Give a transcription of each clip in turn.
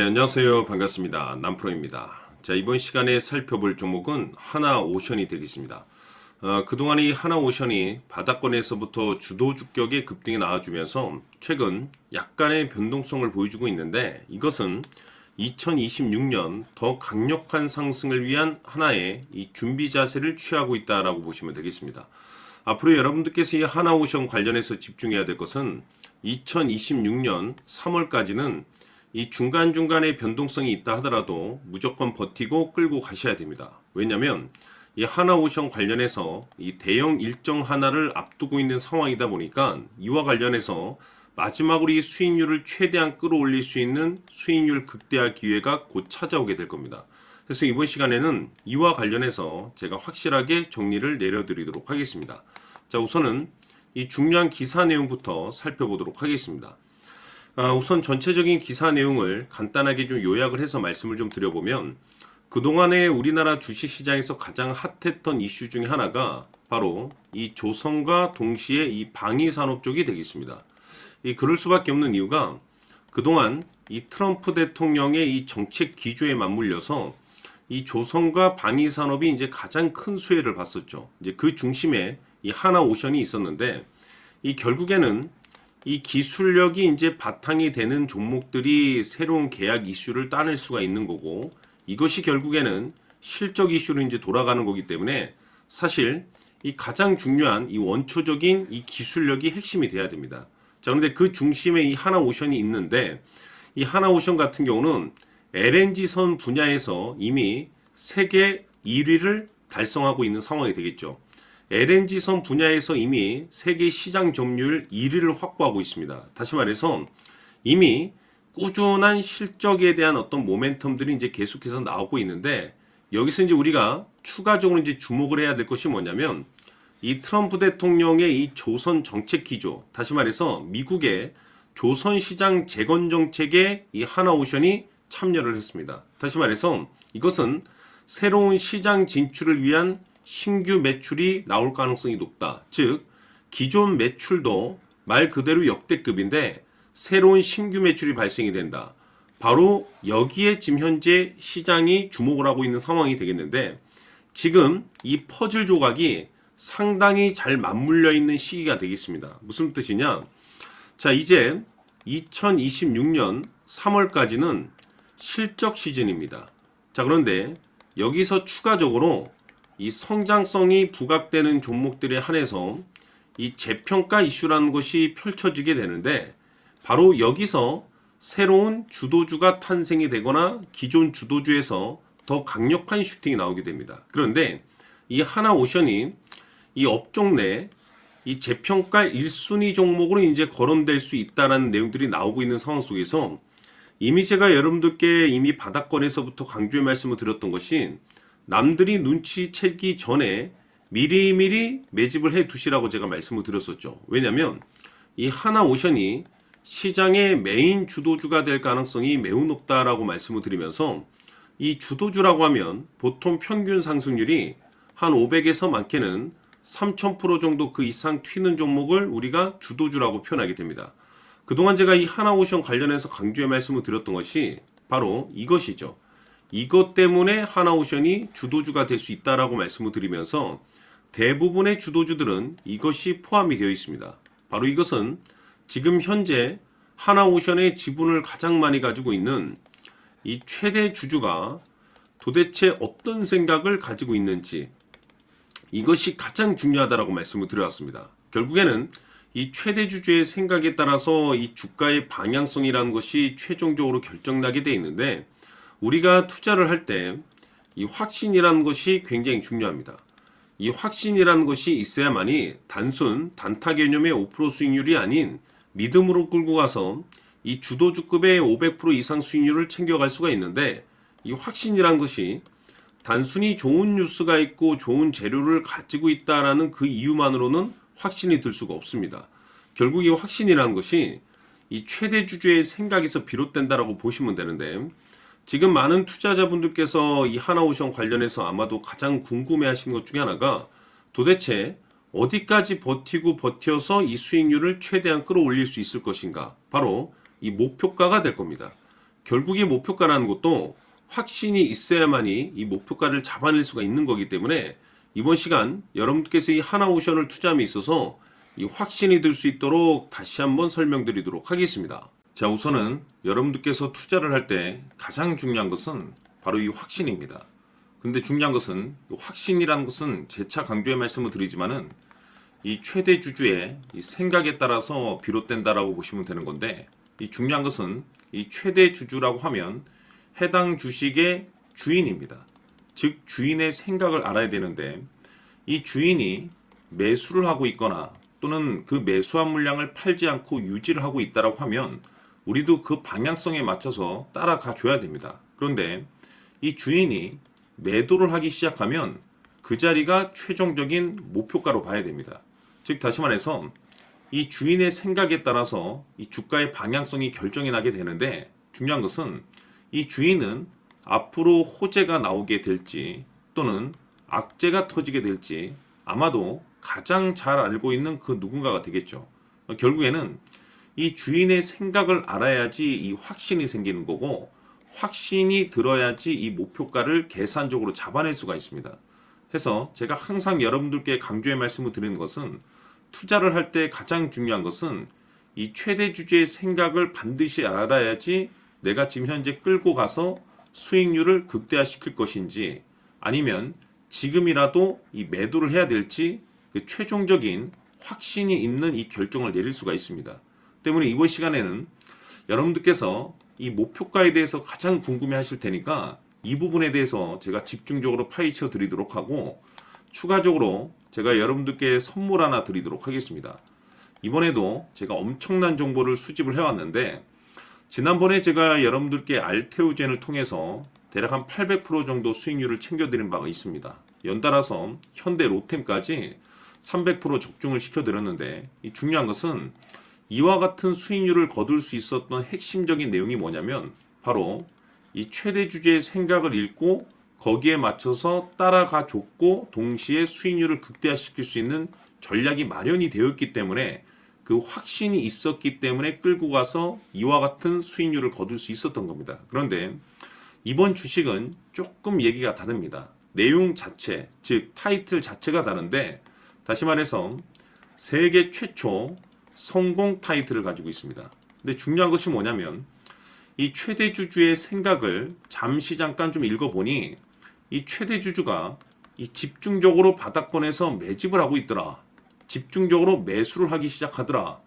안녕하세요. 반갑습니다. 남프로입니다. 자, 이번 시간에 살펴볼 종목은 하나오션이 되겠습니다. 그동안 이 하나오션이 바닥권에서부터 주도 주격의 급등이 나와주면서 최근 약간의 변동성을 보여주고 있는데, 이것은 2026년 더 강력한 상승을 위한 하나의 이 준비 자세를 취하고 있다라고 보시면 되겠습니다. 앞으로 여러분들께서 이 하나오션 관련해서 집중해야 될 것은 2026년 3월까지는 이 중간중간에 변동성이 있다 하더라도 무조건 버티고 끌고 가셔야 됩니다. 왜냐하면 이 하나오션 관련해서 이 대형 일정 하나를 앞두고 있는 상황이다 보니까 이와 관련해서 마지막으로 이 수익률을 최대한 끌어올릴 수 있는 수익률 극대화 기회가 곧 찾아오게 될 겁니다. 그래서 이번 시간에는 이와 관련해서 제가 확실하게 정리를 내려드리도록 하겠습니다. 자, 우선은 이 중요한 기사 내용부터 살펴보도록 하겠습니다. 우선 전체적인 기사 내용을 간단하게 좀 요약을 해서 말씀을 좀 드려보면, 그동안에 우리나라 주식시장에서 가장 핫했던 이슈 중에 하나가 바로 이 조선과 동시에 이 방위산업 쪽이 되겠습니다. 그럴 수밖에 없는 이유가 그동안 이 트럼프 대통령의 이 정책 기조에 맞물려서 이 조선과 방위산업이 이제 가장 큰 수혜를 봤었죠. 이제 그 중심에 이 하나오션이 있었는데, 이 결국에는 이 기술력이 이제 바탕이 되는 종목들이 새로운 계약 이슈를 따낼 수가 있는 거고, 이것이 결국에는 실적 이슈로 이제 돌아가는 거기 때문에 사실 이 가장 중요한 이 원초적인 이 기술력이 핵심이 돼야 됩니다. 자, 그런데 그 중심에 이 하나오션이 있는데, 이 하나오션 같은 경우는 LNG선 분야에서 이미 세계 1위를 달성하고 있는 상황이 되겠죠. LNG선 분야에서 이미 세계 시장 점유율 1위를 확보하고 있습니다. 다시 말해서 이미 꾸준한 실적에 대한 어떤 모멘텀들이 이제 계속해서 나오고 있는데, 여기서 이제 우리가 추가적으로 이제 주목을 해야 될 것이 뭐냐면, 이 트럼프 대통령의 이 조선 정책 기조, 다시 말해서 미국의 조선 시장 재건 정책에 이 하나오션이 참여를 했습니다. 다시 말해서 이것은 새로운 시장 진출을 위한 신규 매출이 나올 가능성이 높다. 즉, 기존 매출도 말 그대로 역대급인데 새로운 신규 매출이 발생이 된다. 바로 여기에 지금 현재 시장이 주목을 하고 있는 상황이 되겠는데, 지금 이 퍼즐 조각이 상당히 잘 맞물려 있는 시기가 되겠습니다. 무슨 뜻이냐? 자, 이제 2026년 3월까지는 실적 시즌입니다. 자, 그런데 여기서 추가적으로 이 성장성이 부각되는 종목들에 한해서 이 재평가 이슈라는 것이 펼쳐지게 되는데, 바로 여기서 새로운 주도주가 탄생이 되거나 기존 주도주에서 더 강력한 슈팅이 나오게 됩니다. 그런데 이 하나오션이 이 업종 내 이 재평가 1순위 종목으로 이제 거론될 수 있다는 내용들이 나오고 있는 상황 속에서, 이미 제가 여러분들께 이미 바닥권에서부터 강조의 말씀을 드렸던 것이, 남들이 눈치채기 전에 미리미리 매집을 해 두시라고 제가 말씀을 드렸었죠. 왜냐하면 이 하나오션이 시장의 메인 주도주가 될 가능성이 매우 높다라고 말씀을 드리면서, 이 주도주라고 하면 보통 평균 상승률이 한 500에서 많게는 3000% 정도 그 이상 튀는 종목을 우리가 주도주라고 표현하게 됩니다. 그동안 제가 이 하나오션 관련해서 강조의 말씀을 드렸던 것이 바로 이것이죠. 이것 때문에 하나오션이 주도주가 될 수 있다라고 말씀을 드리면서, 대부분의 주도주들은 이것이 포함이 되어 있습니다. 바로 이것은 지금 현재 하나오션의 지분을 가장 많이 가지고 있는 이 최대 주주가 도대체 어떤 생각을 가지고 있는지, 이것이 가장 중요하다라고 말씀을 드려왔습니다. 결국에는 이 최대 주주의 생각에 따라서 이 주가의 방향성이라는 것이 최종적으로 결정나게 돼 있는데, 우리가 투자를 할 때 이 확신이라는 것이 굉장히 중요합니다. 이 확신이라는 것이 있어야만이 단순 단타 개념의 5% 수익률이 아닌 믿음으로 끌고 가서 이 주도주급의 500% 이상 수익률을 챙겨갈 수가 있는데, 이 확신이라는 것이 단순히 좋은 뉴스가 있고 좋은 재료를 가지고 있다라는 그 이유만으로는 확신이 들 수가 없습니다. 결국 이 확신이라는 것이 이 최대 주주의 생각에서 비롯된다라고 보시면 되는데, 지금 많은 투자자분들께서 이 하나오션 관련해서 아마도 가장 궁금해 하시는 것 중에 하나가, 도대체 어디까지 버티고 버텨서 이 수익률을 최대한 끌어올릴 수 있을 것인가? 바로 이 목표가가 될 겁니다. 결국 이 목표가라는 것도 확신이 있어야만이 이 목표가를 잡아낼 수가 있는 거기 때문에 이번 시간 여러분들께서 이 하나오션을 투자함에 있어서 이 확신이 들 수 있도록 다시 한번 설명드리도록 하겠습니다. 자, 우선은 여러분들께서 투자를 할 때 가장 중요한 것은 바로 이 확신입니다. 근데 중요한 것은 확신이라는 것은 재차 강조의 말씀을 드리지만은 이 최대 주주의 이 생각에 따라서 비롯된다라고 보시면 되는 건데, 이 중요한 것은 이 최대 주주라고 하면 해당 주식의 주인입니다. 즉 주인의 생각을 알아야 되는데, 이 주인이 매수를 하고 있거나 또는 그 매수한 물량을 팔지 않고 유지를 하고 있다라고 하면 우리도 그 방향성에 맞춰서 따라가 줘야 됩니다. 그런데 이 주인이 매도를 하기 시작하면 그 자리가 최종적인 목표가로 봐야 됩니다. 즉 다시 말해서 이 주인의 생각에 따라서 이 주가의 방향성이 결정이 나게 되는데, 중요한 것은 이 주인은 앞으로 호재가 나오게 될지 또는 악재가 터지게 될지 아마도 가장 잘 알고 있는 그 누군가가 되겠죠. 결국에는 이 주인의 생각을 알아야지 이 확신이 생기는 거고, 확신이 들어야지 이 목표가를 계산적으로 잡아낼 수가 있습니다. 해서 제가 항상 여러분들께 강조의 말씀을 드리는 것은, 투자를 할 때 가장 중요한 것은 이 최대 주주의 생각을 반드시 알아야지 내가 지금 현재 끌고 가서 수익률을 극대화시킬 것인지 아니면 지금이라도 이 매도를 해야 될지 그 최종적인 확신이 있는 이 결정을 내릴 수가 있습니다. 때문에 이번 시간에는 여러분들께서 이 목표가에 대해서 가장 궁금해 하실 테니까 이 부분에 대해서 제가 집중적으로 파헤쳐 드리도록 하고, 추가적으로 제가 여러분들께 선물 하나 드리도록 하겠습니다. 이번에도 제가 엄청난 정보를 수집을 해왔는데, 지난번에 제가 여러분들께 알테오젠을 통해서 대략 한 800% 정도 수익률을 챙겨드린 바가 있습니다. 연달아서 현대 로템까지 300% 적중을 시켜드렸는데, 이 중요한 것은 이와 같은 수익률을 거둘 수 있었던 핵심적인 내용이 뭐냐면 바로 이 최대 주주의 생각을 읽고 거기에 맞춰서 따라가 줬고 동시에 수익률을 극대화시킬 수 있는 전략이 마련이 되어 있기 때문에, 그 확신이 있었기 때문에 끌고 가서 이와 같은 수익률을 거둘 수 있었던 겁니다. 그런데 이번 주식은 조금 얘기가 다릅니다. 내용 자체, 즉 타이틀 자체가 다른데, 다시 말해서 세계 최초 성공 타이틀을 가지고 있습니다. 근데 중요한 것이 뭐냐면 이 최대 주주의 생각을 잠깐 좀 읽어보니 이 최대 주주가 이 집중적으로 바닥권에서 매집을 하고 있더라. 집중적으로 매수를 하기 시작하더라.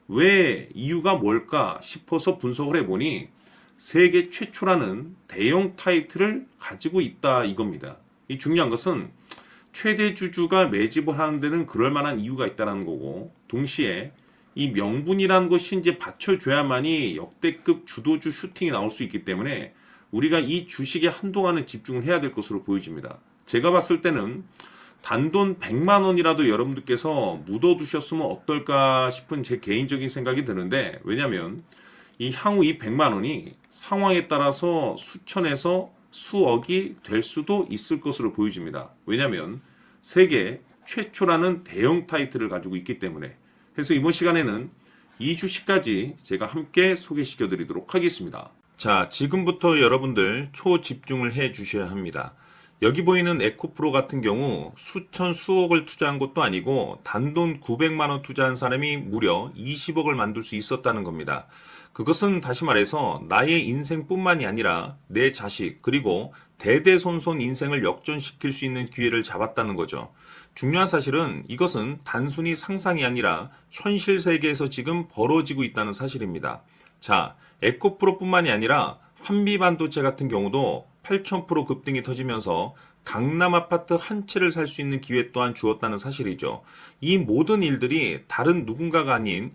왜, 이유가 뭘까 싶어서 분석을 해보니 세계 최초라는 대형 타이틀을 가지고 있다 이겁니다. 이 중요한 것은 최대 주주가 매집을 하는 데는 그럴 만한 이유가 있다는 거고, 동시에 이 명분이라는 것이 이제 받쳐줘야만이 역대급 주도주 슈팅이 나올 수 있기 때문에 우리가 이 주식에 한동안은 집중을 해야 될 것으로 보여집니다. 제가 봤을 때는 단돈 100만 원이라도 여러분들께서 묻어두셨으면 어떨까 싶은 제 개인적인 생각이 드는데, 왜냐하면 이 향후 이 100만 원이 상황에 따라서 수천에서 수억이 될 수도 있을 것으로 보여집니다. 왜냐하면 세계 최초라는 대형 타이틀을 가지고 있기 때문에. 그래서 이번 시간에는 이 주식까지 제가 함께 소개시켜 드리도록 하겠습니다. 자, 지금부터 여러분들 초집중을 해 주셔야 합니다. 여기 보이는 에코프로 같은 경우 수천 수억을 투자한 것도 아니고 단돈 900만 원 투자한 사람이 무려 20억을 만들 수 있었다는 겁니다. 그것은 다시 말해서 나의 인생뿐만이 아니라 내 자식 그리고 대대손손 인생을 역전시킬 수 있는 기회를 잡았다는 거죠. 중요한 사실은 이것은 단순히 상상이 아니라 현실 세계에서 지금 벌어지고 있다는 사실입니다. 자, 에코프로뿐만이 아니라 한미반도체 같은 경우도 8,000% 급등이 터지면서 강남 아파트 한 채를 살 수 있는 기회 또한 주었다는 사실이죠. 이 모든 일들이 다른 누군가가 아닌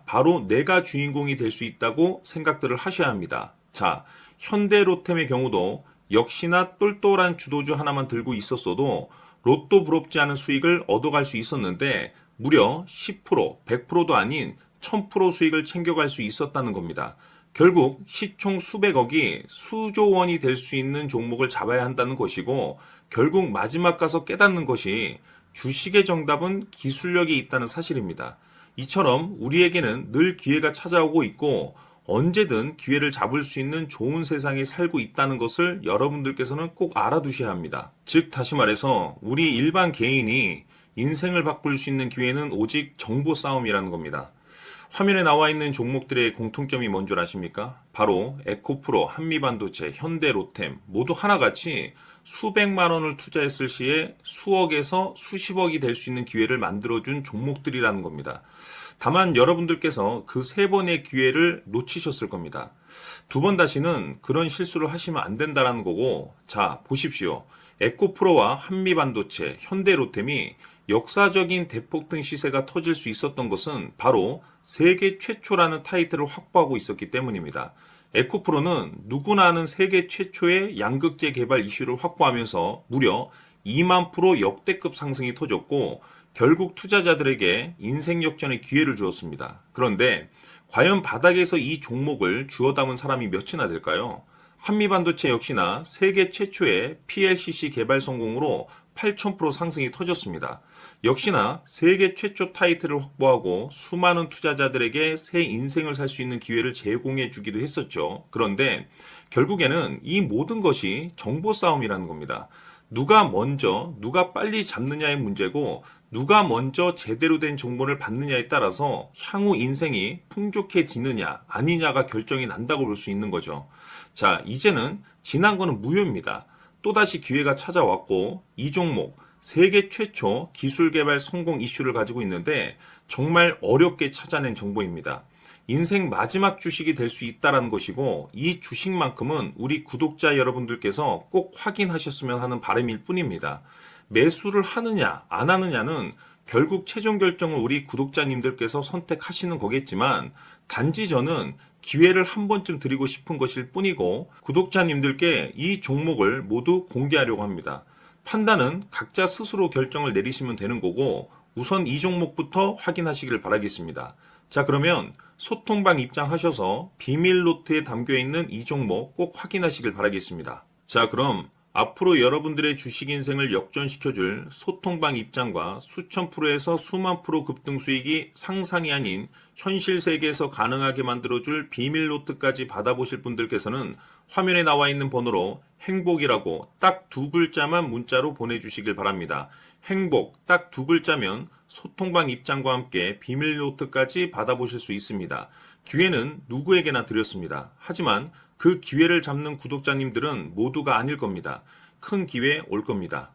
바로 내가 주인공이 될 수 있다고 생각들을 하셔야 합니다. 자, 현대로템의 경우도 역시나 똘똘한 주도주 하나만 들고 있었어도 로또 부럽지 않은 수익을 얻어갈 수 있었는데 무려 10%, 100%도 아닌 1000% 수익을 챙겨갈 수 있었다는 겁니다. 결국 시총 수백억이 수조 원이 될 수 있는 종목을 잡아야 한다는 것이고, 결국 마지막 가서 깨닫는 것이 주식의 정답은 기술력이 있다는 사실입니다. 이처럼 우리에게는 늘 기회가 찾아오고 있고 언제든 기회를 잡을 수 있는 좋은 세상에 살고 있다는 것을 여러분들께서는 꼭 알아두셔야 합니다. 즉, 다시 말해서 우리 일반 개인이 인생을 바꿀 수 있는 기회는 오직 정보 싸움이라는 겁니다. 화면에 나와 있는 종목들의 공통점이 뭔 줄 아십니까? 바로 에코프로, 한미반도체, 현대로템 모두 하나같이 수백만 원을 투자했을 시에 수억에서 수십억이 될 수 있는 기회를 만들어준 종목들이라는 겁니다. 다만 여러분들께서 그 세 번의 기회를 놓치셨을 겁니다. 두 번 다시는 그런 실수를 하시면 안 된다는 거고, 자, 보십시오. 에코프로와 한미반도체, 현대로템이 역사적인 대폭등 시세가 터질 수 있었던 것은 바로 세계 최초라는 타이틀을 확보하고 있었기 때문입니다. 에코프로는 누구나 아는 세계 최초의 양극재 개발 이슈를 확보하면서 무려 2만 프로 역대급 상승이 터졌고, 결국 투자자들에게 인생 역전의 기회를 주었습니다. 그런데 과연 바닥에서 이 종목을 주워 담은 사람이 몇이나 될까요? 한미반도체 역시나 세계 최초의 PLCC 개발 성공으로 8,000% 상승이 터졌습니다. 역시나 세계 최초 타이틀을 확보하고 수많은 투자자들에게 새 인생을 살 수 있는 기회를 제공해 주기도 했었죠. 그런데 결국에는 이 모든 것이 정보 싸움이라는 겁니다. 누가 먼저, 누가 빨리 잡느냐의 문제고, 누가 먼저 제대로 된 정보를 받느냐에 따라서 향후 인생이 풍족해지느냐, 아니냐가 결정이 난다고 볼 수 있는 거죠. 자, 이제는 지난 거는 무효입니다. 또다시 기회가 찾아왔고, 이 종목, 세계 최초 기술 개발 성공 이슈를 가지고 있는데, 정말 어렵게 찾아낸 정보입니다. 인생 마지막 주식이 될 수 있다는 것이고, 이 주식만큼은 우리 구독자 여러분들께서 꼭 확인하셨으면 하는 바람일 뿐입니다. 매수를 하느냐 안 하느냐는 결국 최종 결정을 우리 구독자님들께서 선택하시는 거겠지만, 단지 저는 기회를 한 번쯤 드리고 싶은 것일 뿐이고, 구독자님들께 이 종목을 모두 공개하려고 합니다. 판단은 각자 스스로 결정을 내리시면 되는 거고, 우선 이 종목부터 확인하시길 바라겠습니다. 자, 그러면 소통방 입장하셔서 비밀 노트에 담겨 있는 이 종목 꼭 확인하시길 바라겠습니다. 자, 그럼 앞으로 여러분들의 주식 인생을 역전시켜줄 소통방 입장과 수천 프로에서 수만 프로 급등 수익이 상상이 아닌 현실 세계에서 가능하게 만들어줄 비밀 노트까지 받아보실 분들께서는 화면에 나와 있는 번호로 행복이라고 딱 두 글자만 문자로 보내주시길 바랍니다. 행복 딱 두 글자면 소통방 입장과 함께 비밀 노트까지 받아보실 수 있습니다. 기회는 누구에게나 드렸습니다. 하지만 그 기회를 잡는 구독자님들은 모두가 아닐 겁니다. 큰 기회 올 겁니다.